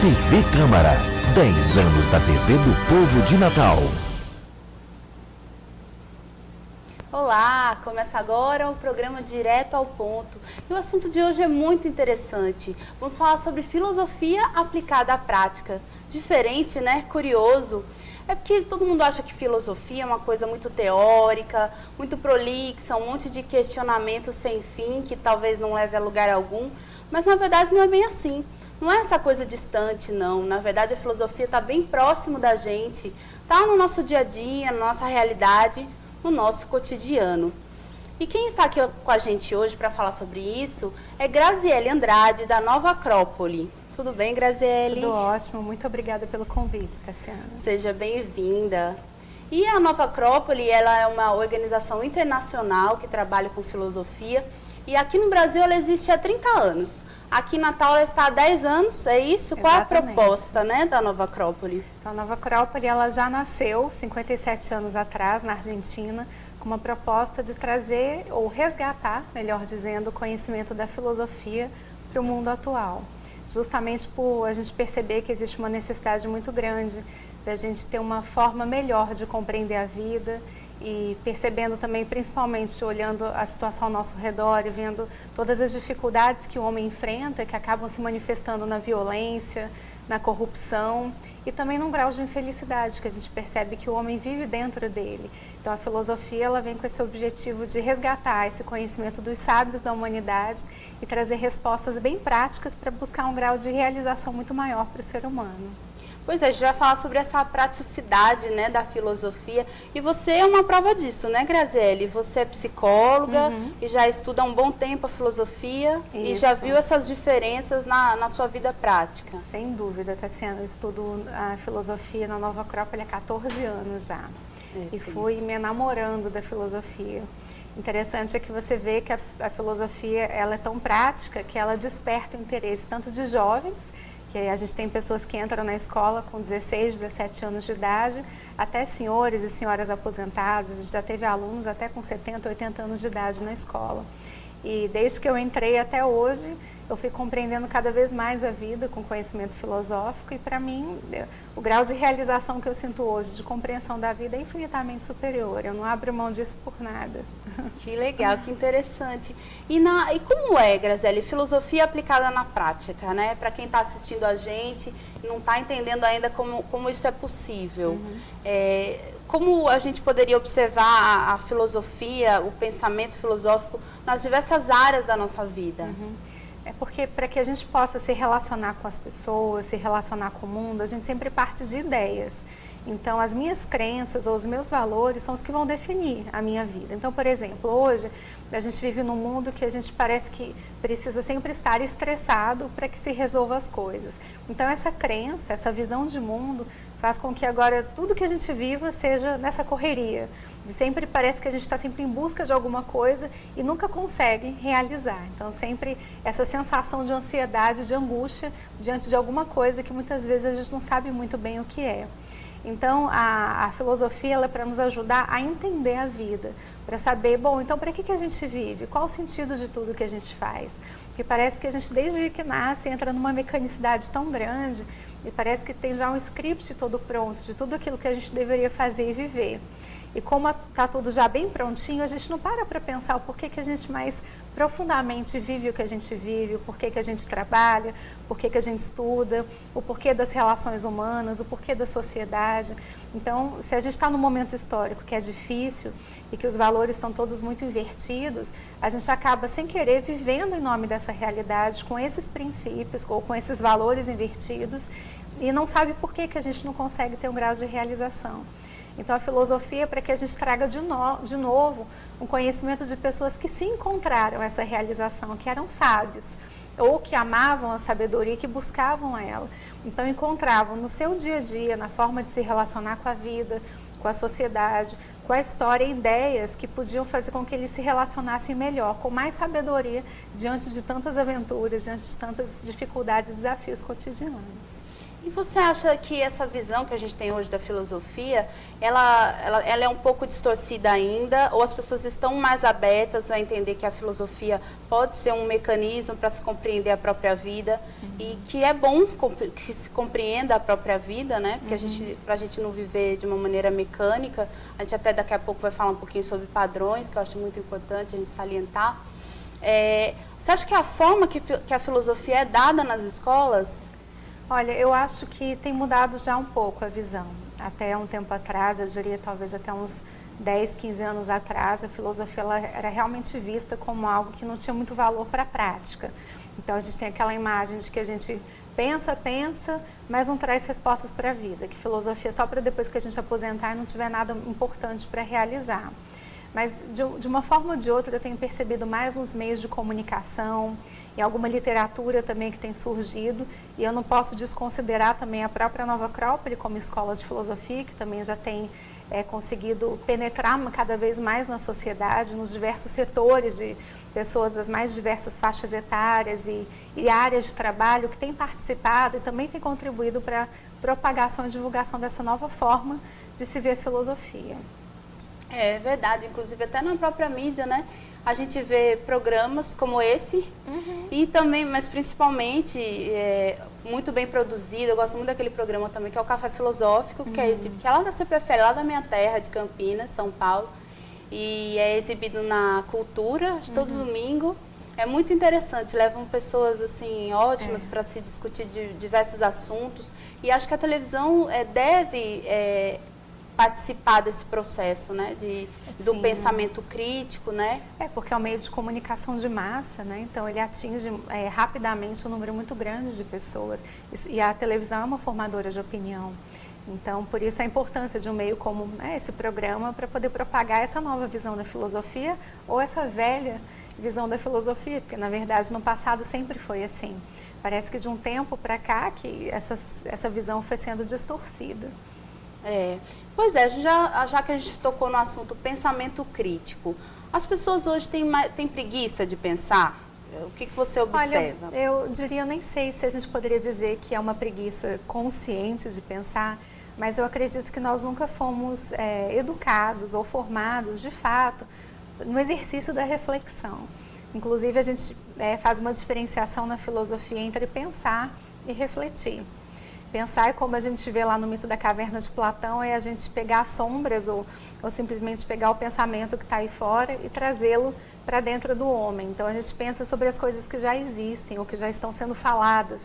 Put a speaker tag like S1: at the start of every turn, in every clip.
S1: TV Câmara, 10 anos da TV do Povo de Natal.
S2: Olá, começa agora o programa Direto ao Ponto. E o assunto de hoje é muito interessante. Vamos falar sobre filosofia aplicada à prática. Diferente, né? Curioso. É porque todo mundo acha que filosofia é uma coisa muito teórica, muito prolixa, um monte de questionamentos sem fim, que talvez não leve a lugar algum. Mas na verdade não é bem assim. Não é essa coisa distante, não. Na verdade, a filosofia está bem próximo da gente. Está no nosso dia a dia, na nossa realidade, no nosso cotidiano. E quem está aqui com a gente hoje para falar sobre isso é Graziele Andrade, da Nova Acrópole. Tudo bem, Graziele?
S3: Tudo ótimo. Muito obrigada pelo convite, Tassiana.
S2: Seja bem-vinda. E a Nova Acrópole, ela é uma organização internacional que trabalha com filosofia. E aqui no Brasil ela existe há 30 anos. Aqui em Natal ela está há 10 anos, é isso?
S3: Exatamente.
S2: Qual a proposta, né, da Nova Acrópole?
S3: Então, a Nova Acrópole ela já nasceu 57 anos atrás, na Argentina, com uma proposta de trazer, ou resgatar, melhor dizendo, o conhecimento da filosofia para o mundo atual. Justamente por a gente perceber que existe uma necessidade muito grande da gente ter uma forma melhor de compreender a vida e percebendo também, principalmente olhando a situação ao nosso redor e vendo todas as dificuldades que o homem enfrenta, que acabam se manifestando na violência, na corrupção e também num grau de infelicidade que a gente percebe que o homem vive dentro dele. Então a filosofia ela vem com esse objetivo de resgatar esse conhecimento dos sábios da humanidade e trazer respostas bem práticas para buscar um grau de realização muito maior para o ser humano.
S2: Pois é, a gente vai falar sobre essa praticidade, né, da filosofia. E você é uma prova disso, né, Graziele? Você é psicóloga e já estuda há um bom tempo a filosofia.
S3: Isso.
S2: E já viu essas diferenças na sua vida prática.
S3: Sem dúvida, Tassiana. Eu estudo a filosofia na Nova Acrópole há 14 anos já. E fui me enamorando da filosofia. Interessante é que você vê que a filosofia ela é tão prática que ela desperta o interesse tanto de jovens, que a gente tem pessoas que entram na escola com 16, 17 anos de idade, até senhores e senhoras aposentados. A gente já teve alunos até com 70, 80 anos de idade na escola. E desde que eu entrei até hoje, eu fui compreendendo cada vez mais a vida com conhecimento filosófico e, para mim, o grau de realização que eu sinto hoje, de compreensão da vida, é infinitamente superior. Eu não abro mão disso por nada.
S2: Que legal, que interessante. E como é, Graziele, filosofia aplicada na prática, né? Para quem está assistindo a gente e não está entendendo ainda como isso é possível. Como a gente poderia observar a filosofia, o pensamento filosófico nas diversas áreas da nossa vida?
S3: É porque para que a gente possa se relacionar com as pessoas, se relacionar com o mundo, a gente sempre parte de ideias. Então, as minhas crenças ou os meus valores são os que vão definir a minha vida. Então, por exemplo, hoje a gente vive num mundo que a gente parece que precisa sempre estar estressado para que se resolva as coisas. Então, essa crença, essa visão de mundo faz com que agora tudo que a gente viva seja nessa correria. De sempre parece que a gente está sempre em busca de alguma coisa e nunca consegue realizar. Então, sempre essa sensação de ansiedade, de angústia diante de alguma coisa que muitas vezes a gente não sabe muito bem o que é. Então, a filosofia ela é para nos ajudar a entender a vida, para saber, bom, então para que a gente vive? Qual o sentido de tudo que a gente faz? Porque parece que a gente, desde que nasce, entra numa mecanicidade tão grande e parece que tem já um script todo pronto de tudo aquilo que a gente deveria fazer e viver. E como está tudo já bem prontinho, a gente não para pensar o porquê que a gente mais profundamente vive o que a gente vive, o porquê que a gente trabalha, o porquê que a gente estuda, o porquê das relações humanas, o porquê da sociedade. Então, se a gente está num momento histórico que é difícil e que os valores estão todos muito invertidos, a gente acaba, sem querer, vivendo em nome dessa realidade, com esses princípios ou com esses valores invertidos e não sabe por que a gente não consegue ter um grau de realização. Então, a filosofia é para que a gente traga de novo um conhecimento de pessoas que se encontraram essa realização, que eram sábios, ou que amavam a sabedoria, que buscavam ela. Então, encontravam no seu dia a dia, na forma de se relacionar com a vida, com a sociedade, com a história, ideias que podiam fazer com que eles se relacionassem melhor, com mais sabedoria, diante de tantas aventuras, diante de tantas dificuldades e desafios cotidianos.
S2: E você acha que essa visão que a gente tem hoje da filosofia, ela é um pouco distorcida ainda, ou as pessoas estão mais abertas a entender que a filosofia pode ser um mecanismo para se compreender a própria vida, e que é bom que se compreenda a própria vida, né? Porque para a gente não viver de uma maneira mecânica, a gente até daqui a pouco vai falar um pouquinho sobre padrões, que eu acho muito importante a gente salientar. Você acha que a forma que a filosofia é dada nas escolas?
S3: Olha, eu acho que tem mudado já um pouco a visão. Até um tempo atrás, eu diria talvez até uns 10, 15 anos atrás, a filosofia ela era realmente vista como algo que não tinha muito valor para a prática. Então a gente tem aquela imagem de que a gente pensa, mas não traz respostas para a vida, que filosofia é só para depois que a gente aposentar e não tiver nada importante para realizar. Mas de uma forma ou de outra eu tenho percebido mais nos meios de comunicação, em alguma literatura também que tem surgido, e eu não posso desconsiderar também a própria Nova Acrópole como escola de filosofia, que também já tem conseguido penetrar cada vez mais na sociedade, nos diversos setores de pessoas das mais diversas faixas etárias e áreas de trabalho que têm participado e também têm contribuído para a propagação e divulgação dessa nova forma de se ver a filosofia.
S2: É verdade, inclusive até na própria mídia, né? A gente vê programas como esse e também, mas principalmente, muito bem produzido. Eu gosto muito daquele programa também, que é o Café Filosófico, que é lá da CPFL, lá da minha terra, de Campinas, São Paulo. E é exibido na Cultura, de todo domingo. É muito interessante, levam pessoas assim ótimas para se discutir de diversos assuntos. E acho que a televisão deve participar desse processo, né, do pensamento crítico, né?
S3: Porque é um meio de comunicação de massa, né? Então ele atinge rapidamente um número muito grande de pessoas. E a televisão é uma formadora de opinião. Então, por isso a importância de um meio como esse programa para poder propagar essa nova visão da filosofia ou essa velha visão da filosofia, porque na verdade no passado sempre foi assim. Parece que de um tempo para cá que essa visão foi sendo distorcida.
S2: Pois é, já que a gente tocou no assunto pensamento crítico, as pessoas hoje têm preguiça de pensar? O que você observa?
S3: Olha, eu diria, eu nem sei se a gente poderia dizer que é uma preguiça consciente de pensar, mas eu acredito que nós nunca fomos educados ou formados, de fato, no exercício da reflexão. Inclusive, a gente faz uma diferenciação na filosofia entre pensar e refletir. Pensar é como a gente vê lá no mito da caverna de Platão, é a gente pegar as sombras ou simplesmente pegar o pensamento que está aí fora e trazê-lo para dentro do homem. Então a gente pensa sobre as coisas que já existem ou que já estão sendo faladas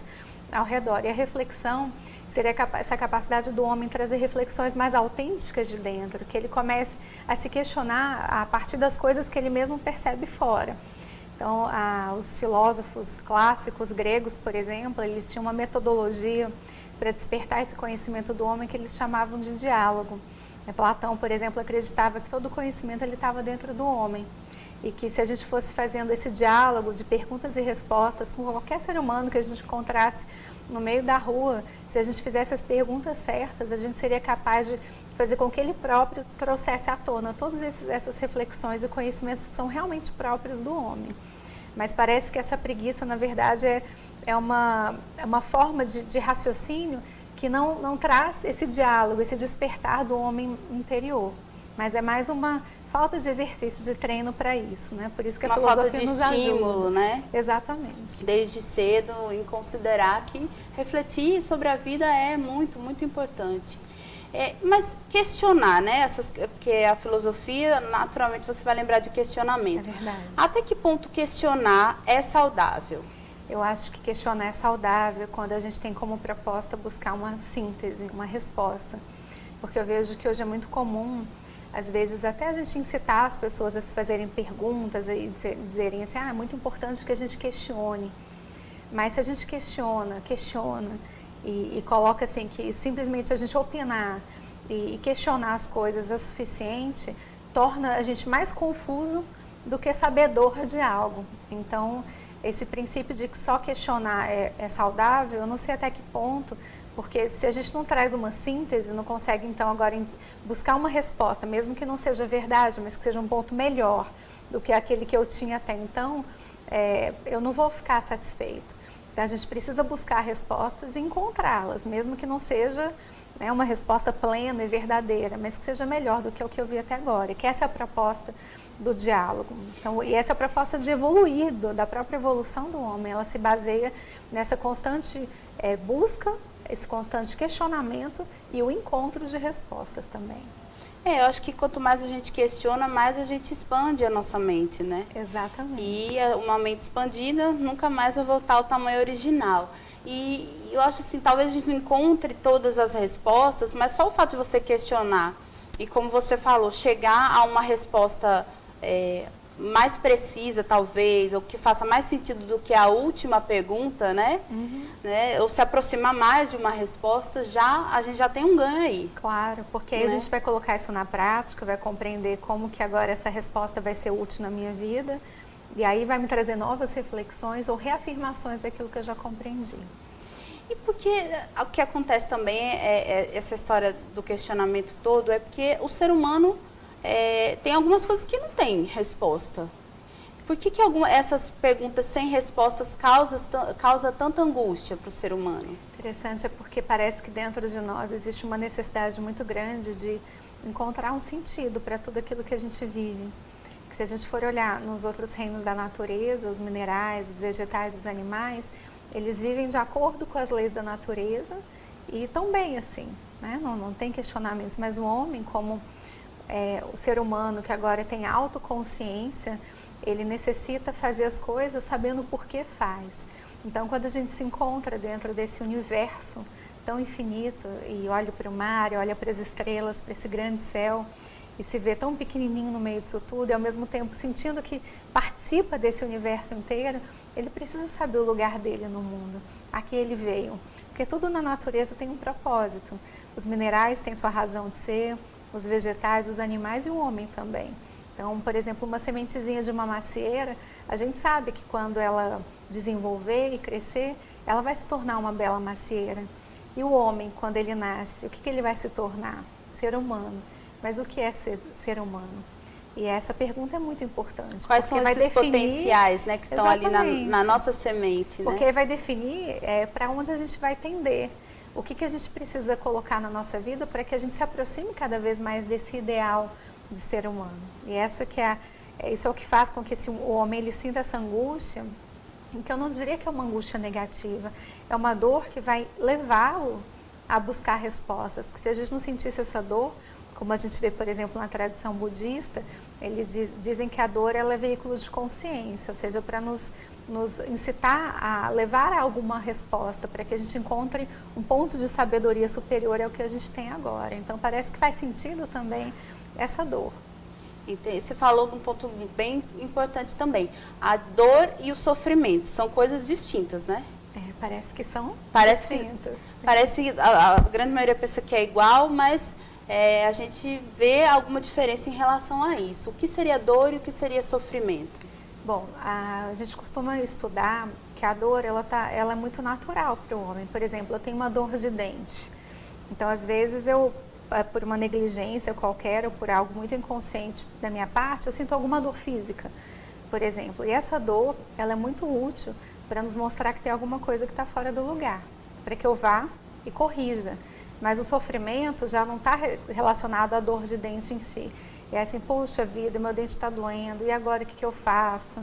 S3: ao redor. E a reflexão seria essa capacidade do homem trazer reflexões mais autênticas de dentro, que ele comece a se questionar a partir das coisas que ele mesmo percebe fora. Então os filósofos clássicos gregos, por exemplo, eles tinham uma metodologia para despertar esse conhecimento do homem que eles chamavam de diálogo. Platão, por exemplo, acreditava que todo conhecimento ele estava dentro do homem e que se a gente fosse fazendo esse diálogo de perguntas e respostas com qualquer ser humano que a gente encontrasse no meio da rua, se a gente fizesse as perguntas certas, a gente seria capaz de fazer com que ele próprio trouxesse à tona todas essas reflexões e conhecimentos que são realmente próprios do homem. Mas parece que essa preguiça, na verdade, é uma forma de raciocínio que não traz esse diálogo, esse despertar do homem interior. Mas é mais uma falta de exercício, de treino para isso, né? Por isso que a filosofia nos ajuda.
S2: Uma falta de estímulo, né?
S3: Exatamente.
S2: Desde cedo, em considerar que refletir sobre a vida é muito, muito importante. Mas questionar, né? Porque a filosofia, naturalmente, você vai lembrar de questionamento.
S3: É verdade.
S2: Até que ponto questionar é saudável?
S3: Eu acho que questionar é saudável quando a gente tem como proposta buscar uma síntese, uma resposta. Porque eu vejo que hoje é muito comum, às vezes, até a gente incitar as pessoas a se fazerem perguntas e dizerem assim, é muito importante que a gente questione. Mas se a gente questiona e coloca assim que simplesmente a gente opinar e questionar as coisas é suficiente, torna a gente mais confuso do que sabedor de algo. Então, esse princípio de que só questionar é saudável, eu não sei até que ponto, porque se a gente não traz uma síntese, não consegue então agora buscar uma resposta, mesmo que não seja verdade, mas que seja um ponto melhor do que aquele que eu tinha até então, eu não vou ficar satisfeito. Então, a gente precisa buscar respostas e encontrá-las, mesmo que não seja, né, uma resposta plena e verdadeira, mas que seja melhor do que o que eu vi até agora. E que essa é a proposta do diálogo. Então, e essa é a proposta de evoluir, da própria evolução do homem. Ela se baseia nessa constante busca, esse constante questionamento e o encontro de respostas também.
S2: Eu acho que quanto mais a gente questiona, mais a gente expande a nossa mente, né?
S3: Exatamente.
S2: E uma mente expandida nunca mais vai voltar ao tamanho original. E eu acho assim, talvez a gente não encontre todas as respostas, mas só o fato de você questionar e, como você falou, chegar a uma resposta mais precisa, talvez, ou que faça mais sentido do que a última pergunta, né? Ou se aproximar mais de uma resposta, a gente já tem um ganho aí.
S3: Claro, porque aí a gente vai colocar isso na prática, vai compreender como que agora essa resposta vai ser útil na minha vida, e aí vai me trazer novas reflexões ou reafirmações daquilo que eu já compreendi.
S2: E porque o que acontece também, essa história do questionamento todo, é porque o ser humano tem algumas coisas que não tem resposta. Por que essas perguntas sem respostas causa tanta angústia para o ser humano?
S3: Interessante, é porque parece que dentro de nós existe uma necessidade muito grande de encontrar um sentido para tudo aquilo que a gente vive. Que se a gente for olhar nos outros reinos da natureza, os minerais, os vegetais, os animais, eles vivem de acordo com as leis da natureza e estão bem assim, né? Não tem questionamentos, mas o homem, como o ser humano que agora tem autoconsciência, ele necessita fazer as coisas sabendo por que faz. Então, quando a gente se encontra dentro desse universo tão infinito e olha para o mar, e olha para as estrelas, para esse grande céu, e se vê tão pequenininho no meio disso tudo, e ao mesmo tempo sentindo que participa desse universo inteiro, ele precisa saber o lugar dele no mundo, a que ele veio. Porque tudo na natureza tem um propósito. Os minerais têm sua razão de ser, os vegetais, os animais e o homem também. Então, por exemplo, uma sementezinha de uma macieira, a gente sabe que quando ela desenvolver e crescer, ela vai se tornar uma bela macieira. E o homem, quando ele nasce, o que ele vai se tornar? Ser humano. Mas o que é ser humano? E essa pergunta é muito importante.
S2: Quais são esses potenciais, né, que estão ali na nossa semente?
S3: Porque vai definir para onde a gente vai tender. O que a gente precisa colocar na nossa vida para que a gente se aproxime cada vez mais desse ideal de ser humano. E isso é o que faz com que o homem ele sinta essa angústia, que eu não diria que é uma angústia negativa, é uma dor que vai levá-lo a buscar respostas. Porque se a gente não sentisse essa dor, como a gente vê, por exemplo, na tradição budista, eles dizem que a dor ela é veículo de consciência, ou seja, para nos incitar a levar a alguma resposta, para que a gente encontre um ponto de sabedoria superior ao que a gente tem agora. Então, parece que faz sentido também essa dor.
S2: Você falou de um ponto bem importante também. A dor e o sofrimento são coisas distintas, né?
S3: Parece que são
S2: distintas. Parece que a grande maioria pensa que é igual, mas a gente vê alguma diferença em relação a isso. O que seria dor e o que seria sofrimento?
S3: Bom, a gente costuma estudar que a dor ela é muito natural para o homem. Por exemplo, eu tenho uma dor de dente. Então, às vezes, por uma negligência qualquer ou por algo muito inconsciente da minha parte, eu sinto alguma dor física, por exemplo. E essa dor, ela é muito útil para nos mostrar que tem alguma coisa que está fora do lugar, para que eu vá e corrija. Mas o sofrimento já não está relacionado à dor de dente em si. É assim, poxa vida, meu dente está doendo, e agora o que eu faço?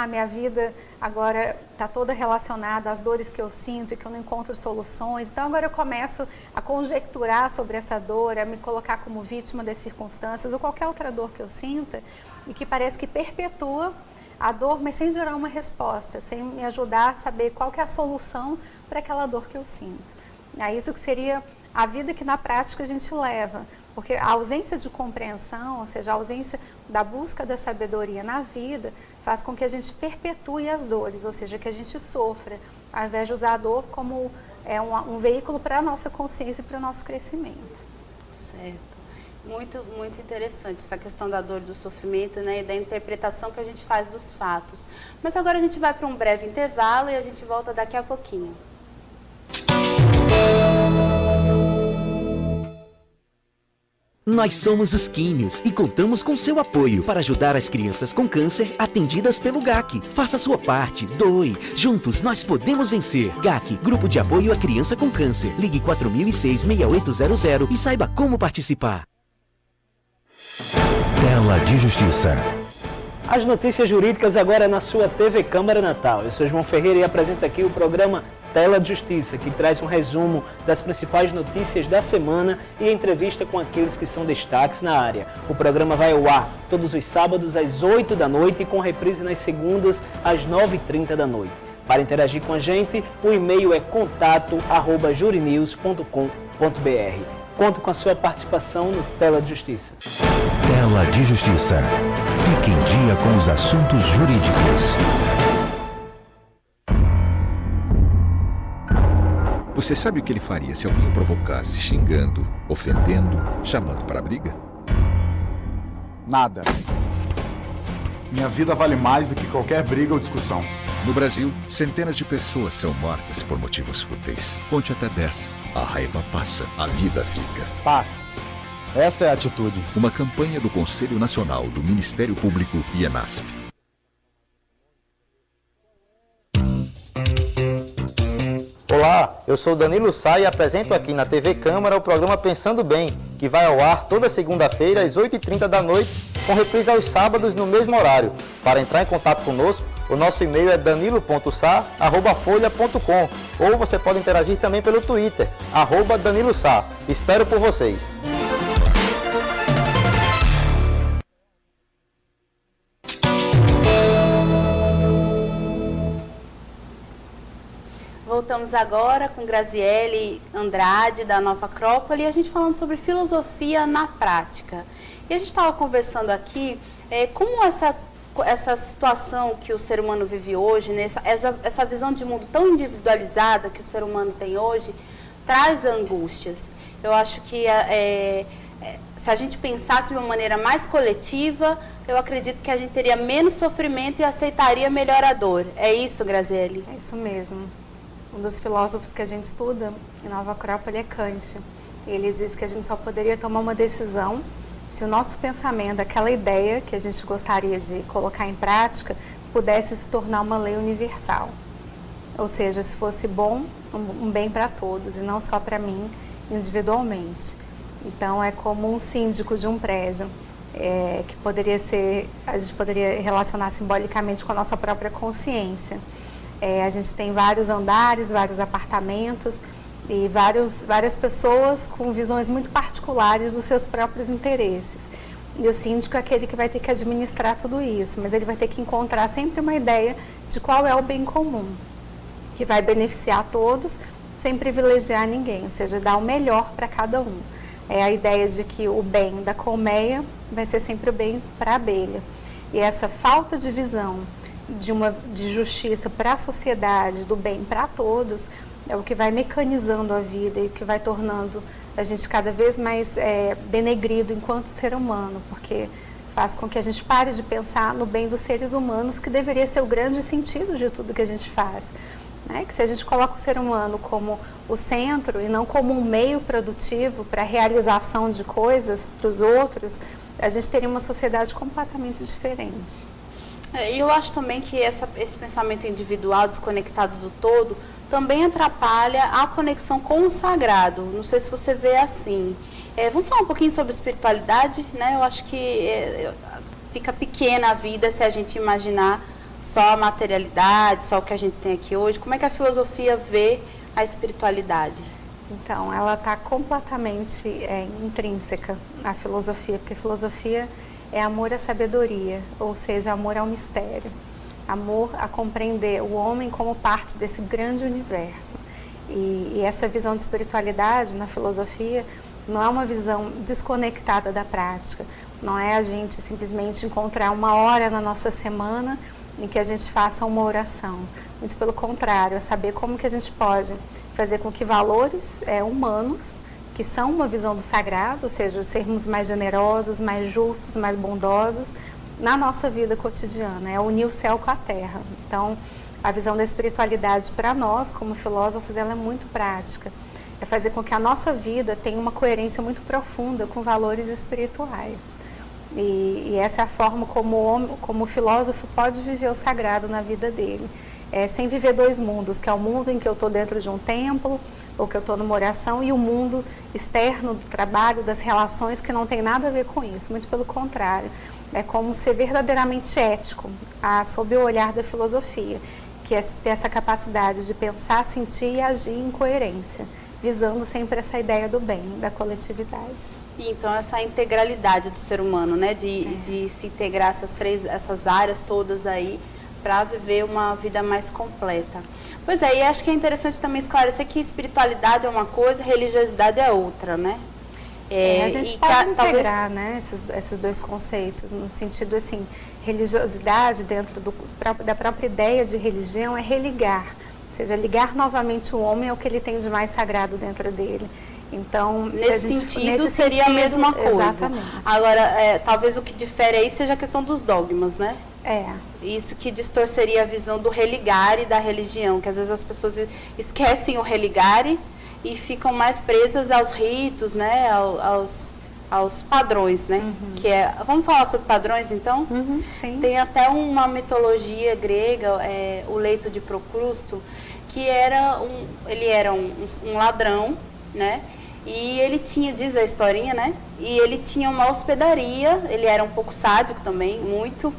S3: Minha vida agora está toda relacionada às dores que eu sinto e que eu não encontro soluções. Então agora eu começo a conjecturar sobre essa dor, a me colocar como vítima das circunstâncias ou qualquer outra dor que eu sinta e que parece que perpetua a dor, mas sem gerar uma resposta, sem me ajudar a saber qual que é a solução para aquela dor que eu sinto. É isso que seria a vida que na prática a gente leva. Porque a ausência de compreensão, ou seja, a ausência da busca da sabedoria na vida, faz com que a gente perpetue as dores, ou seja, que a gente sofra, ao invés de usar a dor como um veículo para a nossa consciência e para o nosso crescimento.
S2: Certo. Muito, muito interessante essa questão da dor e do sofrimento, né, e da interpretação que a gente faz dos fatos. Mas agora a gente vai para um breve intervalo e a gente volta daqui a pouquinho.
S4: Nós somos os Químios e contamos com seu apoio para ajudar as crianças com câncer atendidas pelo GAC. Faça sua parte, doe. Juntos nós podemos vencer. GAC, Grupo de Apoio à Criança com Câncer. Ligue 4006-6800 e saiba como participar.
S1: Tela de Justiça.
S5: As notícias jurídicas agora na sua TV Câmara Natal. Eu sou João Ferreira e apresento aqui o programa Tela de Justiça, que traz um resumo das principais notícias da semana e entrevista com aqueles que são destaques na área. O programa vai ao ar todos os sábados às 8 da noite e com reprise nas segundas às 9h30 da noite. Para interagir com a gente, o e-mail é contato@jurinews.com.br. Conto com a sua participação no Tela de Justiça.
S1: Tela de Justiça. Fique em dia com os assuntos jurídicos.
S6: Você sabe o que ele faria se alguém o provocasse, xingando, ofendendo, chamando para a briga?
S7: Nada. Minha vida vale mais do que qualquer briga ou discussão.
S6: No Brasil, centenas de pessoas são mortas por motivos fúteis. Conte até 10. A raiva passa, a vida fica.
S7: Paz. Essa é a atitude.
S6: Uma campanha do Conselho Nacional do Ministério Público e ENASP.
S8: Olá, eu sou Danilo Sá e apresento aqui na TV Câmara o programa Pensando Bem, que vai ao ar toda segunda-feira às 8h30 da noite, com reprise aos sábados no mesmo horário. Para entrar em contato conosco, o nosso e-mail é danilo.sá@folha.com ou você pode interagir também pelo Twitter, @DaniloSá. Espero por vocês.
S2: Voltamos agora com Graziele Andrade, da Nova Acrópole, e a gente falando sobre filosofia na prática. E a gente estava conversando aqui como essa situação que o ser humano vive hoje, né, essa visão de mundo tão individualizada que o ser humano tem hoje, traz angústias. Eu acho que se a gente pensasse de uma maneira mais coletiva, eu acredito que a gente teria menos sofrimento e aceitaria melhor a dor. É isso, Graziele?
S3: É isso mesmo. Um dos filósofos que a gente estuda em Nova Acrópole é Kant. Ele diz que a gente só poderia tomar uma decisão se o nosso pensamento, aquela ideia que a gente gostaria de colocar em prática, pudesse se tornar uma lei universal. Ou seja, se fosse bom, um bem para todos e não só para mim individualmente. Então é como um síndico de um prédio, que a gente poderia relacionar simbolicamente com a nossa própria consciência. A gente tem vários andares, vários apartamentos e várias pessoas com visões muito particulares dos seus próprios interesses. E o síndico é aquele que vai ter que administrar tudo isso, mas ele vai ter que encontrar sempre uma ideia de qual é o bem comum, que vai beneficiar todos sem privilegiar ninguém, ou seja, dar o melhor para cada um. É a ideia de que o bem da colmeia vai ser sempre o bem para a abelha. E essa falta de visão de justiça para a sociedade, do bem para todos, é o que vai mecanizando a vida e que vai tornando a gente cada vez mais denegrido enquanto ser humano, porque faz com que a gente pare de pensar no bem dos seres humanos, que deveria ser o grande sentido de tudo que a gente faz. Né? Que se a gente coloca o ser humano como o centro e não como um meio produtivo para a realização de coisas para os outros, a gente teria uma sociedade completamente diferente.
S2: E eu acho também que esse pensamento individual, desconectado do todo, também atrapalha a conexão com o sagrado. Não sei se você vê assim. Vamos falar um pouquinho sobre espiritualidade, né? Eu acho que fica pequena a vida se a gente imaginar só a materialidade, só o que a gente tem aqui hoje. Como é que a filosofia vê a espiritualidade?
S3: Então, ela está completamente intrínseca à filosofia, porque filosofia é amor à sabedoria, ou seja, amor ao mistério, amor a compreender o homem como parte desse grande universo. E essa visão de espiritualidade na filosofia não é uma visão desconectada da prática, não é a gente simplesmente encontrar uma hora na nossa semana em que a gente faça uma oração. Muito pelo contrário, é saber como que a gente pode fazer com que valores humanos, que são uma visão do sagrado, ou seja, sermos mais generosos, mais justos, mais bondosos, na nossa vida cotidiana, é unir o céu com a terra. Então, a visão da espiritualidade para nós, como filósofos, ela é muito prática. é fazer com que a nossa vida tenha uma coerência muito profunda com valores espirituais. E essa é a forma como o filósofo pode viver o sagrado na vida dele. Sem viver dois mundos, que é o mundo em que eu estou dentro de um templo, ou que eu estou numa oração, e o mundo externo do trabalho, das relações, que não tem nada a ver com isso, muito pelo contrário. É como ser verdadeiramente ético, sob o olhar da filosofia, que é ter essa capacidade de pensar, sentir e agir em coerência, visando sempre essa ideia do bem, da coletividade.
S2: Então, essa integralidade do ser humano, né, de se integrar essas áreas todas aí, para viver uma vida mais completa. Pois é, e acho que é interessante também esclarecer que espiritualidade é uma coisa, religiosidade é outra, né?
S3: A gente pode integrar, né, esses dois conceitos, no sentido assim, religiosidade dentro da própria ideia de religião é religar, ou seja, ligar novamente o homem ao que ele tem de mais sagrado dentro dele. Então,
S2: nesse sentido, seria a mesma coisa.
S3: Exatamente.
S2: Agora, talvez o que difere aí seja a questão dos dogmas, né? Isso que distorceria a visão do religare da religião, que às vezes as pessoas esquecem o religare e ficam mais presas aos ritos, né? Aos padrões, né? Vamos falar sobre padrões, então?
S3: Sim.
S2: Tem até uma mitologia grega, o Leito de Procrusto, que ele era um ladrão, né? E ele tinha, diz a historinha, né? E ele tinha uma hospedaria, ele era um pouco sádico também, muito.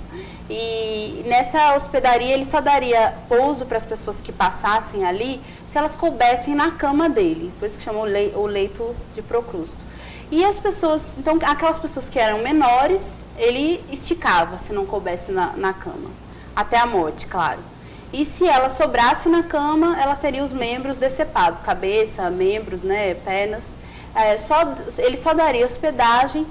S2: E nessa hospedaria ele só daria pouso para as pessoas que passassem ali se elas coubessem na cama dele. Por isso que chamou o Leito de Procrusto. E as pessoas, então aquelas pessoas que eram menores, ele esticava se não coubesse na cama. Até a morte, claro. E se ela sobrasse na cama, ela teria os membros decepados, cabeça, membros, né, pernas. Ele só daria hospedagem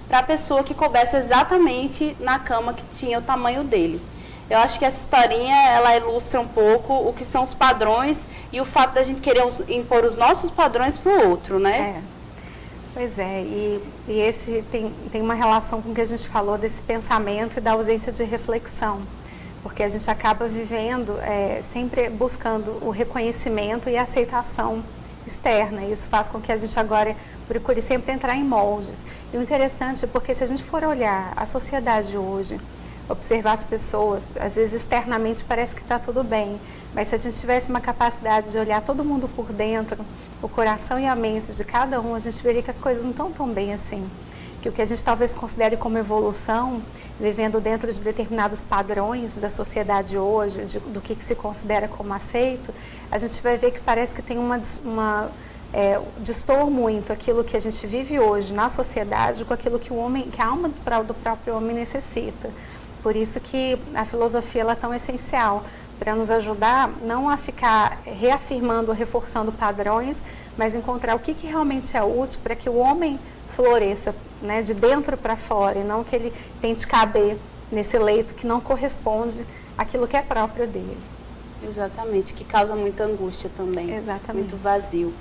S2: para a pessoa que coubesse exatamente na cama que tinha o tamanho dele. Eu acho que essa historinha, ela ilustra um pouco o que são os padrões e o fato da gente querer impor os nossos padrões para o outro, né?
S3: Pois é, e esse tem uma relação com o que a gente falou desse pensamento e da ausência de reflexão. Porque a gente acaba vivendo sempre buscando o reconhecimento e a aceitação externa. E isso faz com que a gente agora procure sempre entrar em moldes. E o interessante é porque se a gente for olhar a sociedade hoje, observar as pessoas, às vezes externamente parece que está tudo bem, mas se a gente tivesse uma capacidade de olhar todo mundo por dentro, o coração e a mente de cada um, a gente veria que as coisas não estão tão bem assim. Que o que a gente talvez considere como evolução, vivendo dentro de determinados padrões da sociedade hoje, do que se considera como aceito, a gente vai ver que parece que tem distor muito aquilo que a gente vive hoje na sociedade com aquilo que a alma do próprio homem necessita. Por isso que a filosofia ela é tão essencial, para nos ajudar não a ficar reafirmando ou reforçando padrões, mas encontrar o que realmente é útil para que o homem floresça, né, de dentro para fora, e não que ele tente caber nesse leito que não corresponde àquilo que é próprio dele.
S2: Exatamente, que causa muita angústia também.
S3: Exatamente.
S2: Muito vazio.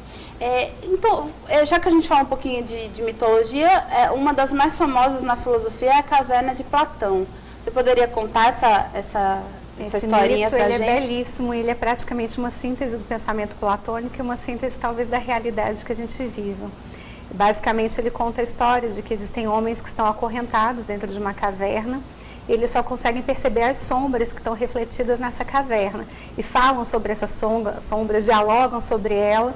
S2: Então, já que a gente fala um pouquinho de mitologia, uma das mais famosas na filosofia é a Caverna de Platão. Você poderia contar essa historinha para a gente?
S3: Ele é belíssimo, ele é praticamente uma síntese do pensamento platônico e uma síntese talvez da realidade que a gente vive. Basicamente, ele conta a história de que existem homens que estão acorrentados dentro de uma caverna e eles só conseguem perceber as sombras que estão refletidas nessa caverna e falam sobre essas sombras, dialogam sobre ela,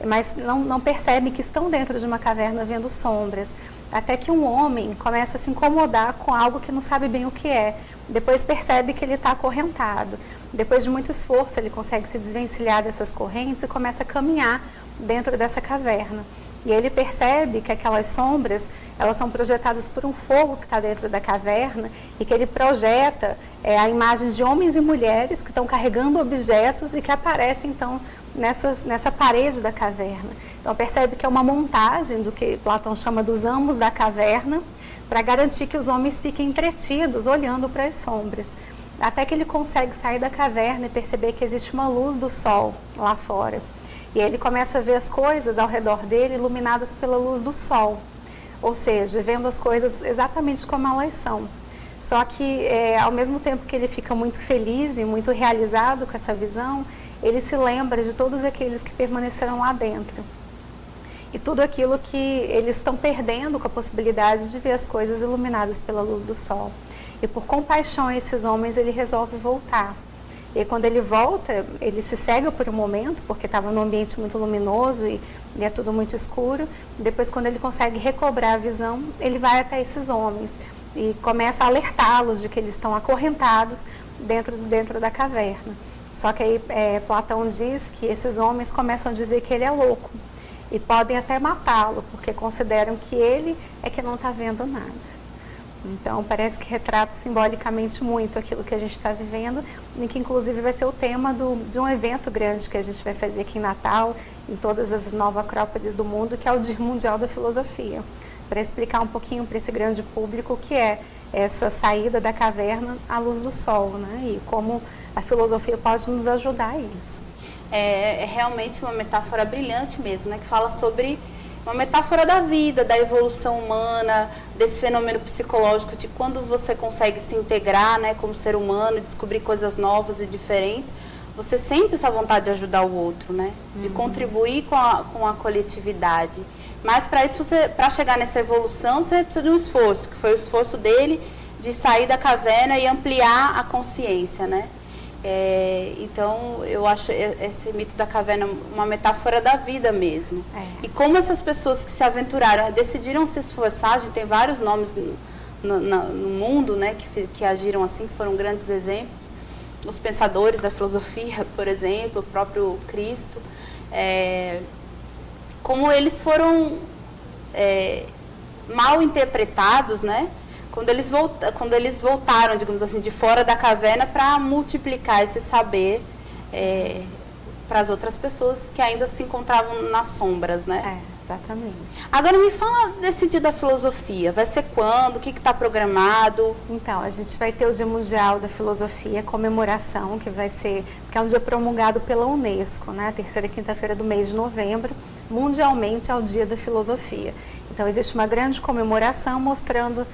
S3: mas não percebem que estão dentro de uma caverna vendo sombras. Até que um homem começa a se incomodar com algo que não sabe bem o que é. Depois percebe que ele está acorrentado. Depois de muito esforço, ele consegue se desvencilhar dessas correntes e começa a caminhar dentro dessa caverna. E ele percebe que aquelas sombras, elas são projetadas por um fogo que está dentro da caverna e que ele projeta a imagem de homens e mulheres que estão carregando objetos e que aparecem, então, nessa parede da caverna. Então, percebe que é uma montagem do que Platão chama dos amos da caverna para garantir que os homens fiquem entretidos, olhando para as sombras. Até que ele consegue sair da caverna e perceber que existe uma luz do sol lá fora. E ele começa a ver as coisas ao redor dele iluminadas pela luz do sol. Ou seja, vendo as coisas exatamente como elas são. Só que, ao mesmo tempo que ele fica muito feliz e muito realizado com essa visão, ele se lembra de todos aqueles que permaneceram lá dentro. e tudo aquilo que eles estão perdendo com a possibilidade de ver as coisas iluminadas pela luz do sol. E por compaixão a esses homens, ele resolve voltar. E quando ele volta, ele se cega por um momento, porque estava num ambiente muito luminoso e é tudo muito escuro. Depois, quando ele consegue recobrar a visão, ele vai até esses homens e começa a alertá-los de que eles estão acorrentados dentro da caverna. Só que aí Platão diz que esses homens começam a dizer que ele é louco e podem até matá-lo, porque consideram que ele é que não está vendo nada. Então, parece que retrata simbolicamente muito aquilo que a gente está vivendo, e que inclusive vai ser o tema de um evento grande que a gente vai fazer aqui em Natal, em todas as 9 acrópolis do mundo, que é o Dia Mundial da Filosofia, para explicar um pouquinho para esse grande público o que é essa saída da caverna à luz do sol, né? E como a filosofia pode nos ajudar a isso.
S2: É realmente uma metáfora brilhante mesmo, né? Que fala sobre uma metáfora da vida, da evolução humana, desse fenômeno psicológico de quando você consegue se integrar, né, como ser humano, descobrir coisas novas e diferentes, você sente essa vontade de ajudar o outro, né, de contribuir com a coletividade. Mas para isso, para chegar nessa evolução, você precisa de um esforço, que foi o esforço dele de sair da caverna e ampliar a consciência, né? Então, eu acho esse mito da caverna uma metáfora da vida mesmo. E como essas pessoas que se aventuraram, decidiram se esforçar, a gente tem vários nomes no mundo, né, que agiram assim, que foram grandes exemplos. Os pensadores da filosofia, por exemplo, o próprio Cristo. Como eles foram mal interpretados, né? Quando eles voltaram, digamos assim, de fora da caverna para multiplicar esse saber para as outras pessoas que ainda se encontravam nas sombras, né?
S3: Exatamente.
S2: Agora me fala desse Dia da Filosofia. Vai ser quando? O que está programado?
S3: Então, a gente vai ter o Dia Mundial da Filosofia, comemoração, que é um dia promulgado pela Unesco, né? A 3ª quinta-feira do mês de novembro, mundialmente é o Dia da Filosofia. Então, existe uma grande comemoração mostrando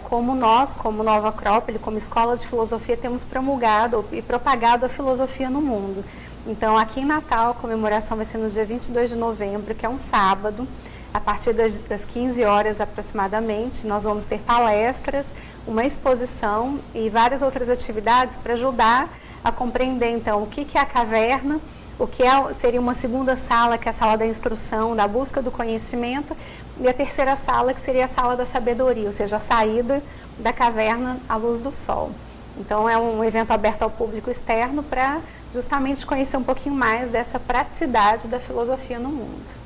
S3: como nós, como Nova Acrópole, como escola de filosofia, temos promulgado e propagado a filosofia no mundo. Então, aqui em Natal, a comemoração vai ser no dia 22 de novembro, que é um sábado, a partir das 15 horas aproximadamente. Nós vamos ter palestras, uma exposição e várias outras atividades para ajudar a compreender, então, o que é a caverna, o que seria uma segunda sala, que é a sala da instrução, da busca do conhecimento, e a terceira sala, que seria a sala da sabedoria, ou seja, a saída da caverna à luz do sol. Então, é um evento aberto ao público externo para justamente conhecer um pouquinho mais dessa praticidade da filosofia no mundo.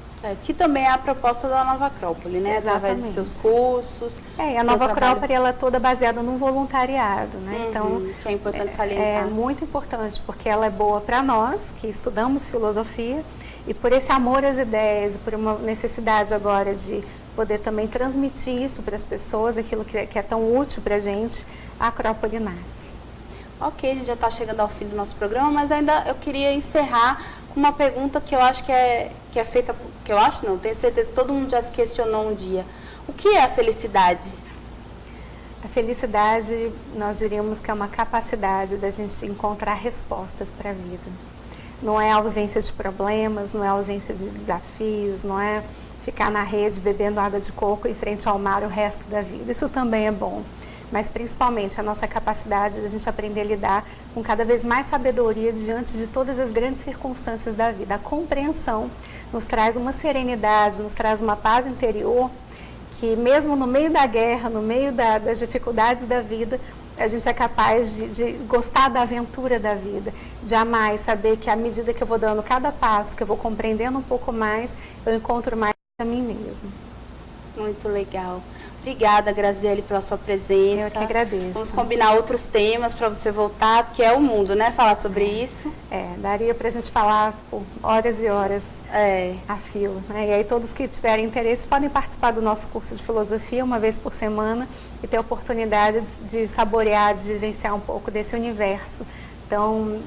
S2: Que também é a proposta da Nova Acrópole, né? Através de seus cursos.
S3: A Nova Acrópole, ela é toda baseada no voluntariado, né? Então,
S2: que é importante salientar.
S3: É muito importante, porque ela é boa para nós, que estudamos filosofia, e por esse amor às ideias, por uma necessidade agora de poder também transmitir isso para as pessoas, aquilo que é tão útil para a gente, a Acrópole nasce.
S2: Ok, a gente já está chegando ao fim do nosso programa, mas ainda eu queria encerrar com uma pergunta que eu acho que é feita, que eu acho não, tenho certeza que todo mundo já se questionou um dia. O que é a felicidade?
S3: A felicidade, nós diríamos que é uma capacidade da gente encontrar respostas para a vida. Não é a ausência de problemas, não é a ausência de desafios, não é ficar na rede bebendo água de coco em frente ao mar o resto da vida. Isso também é bom. Mas principalmente a nossa capacidade de a gente aprender a lidar com cada vez mais sabedoria diante de todas as grandes circunstâncias da vida. A compreensão nos traz uma serenidade, nos traz uma paz interior, que mesmo no meio da guerra, no meio das dificuldades da vida, a gente é capaz de gostar da aventura da vida, de amar e saber que à medida que eu vou dando cada passo, que eu vou compreendendo um pouco mais, eu encontro mais a mim mesmo.
S2: Muito legal. Obrigada, Graziele, pela sua presença.
S3: Eu que agradeço.
S2: Vamos combinar outros temas para você voltar, porque é o mundo, né? Falar sobre isso.
S3: Daria para a gente falar por horas e horas a fio. Né? E aí todos que tiverem interesse podem participar do nosso curso de filosofia uma vez por semana e ter a oportunidade de saborear, de vivenciar um pouco desse universo tão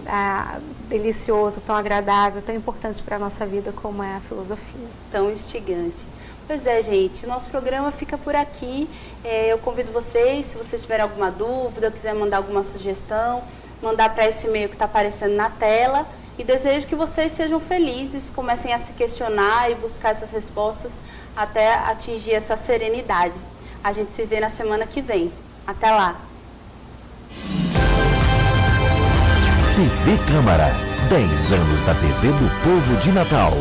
S3: delicioso, tão agradável, tão importante para a nossa vida como é a filosofia.
S2: Tão instigante. Pois é, gente, o nosso programa fica por aqui. Eu convido vocês, se vocês tiverem alguma dúvida, quiser mandar alguma sugestão, mandar para esse e-mail que está aparecendo na tela. E desejo que vocês sejam felizes, comecem a se questionar e buscar essas respostas até atingir essa serenidade. A gente se vê na semana que vem. Até lá!
S1: TV Câmara, 10 anos da TV do Povo de Natal.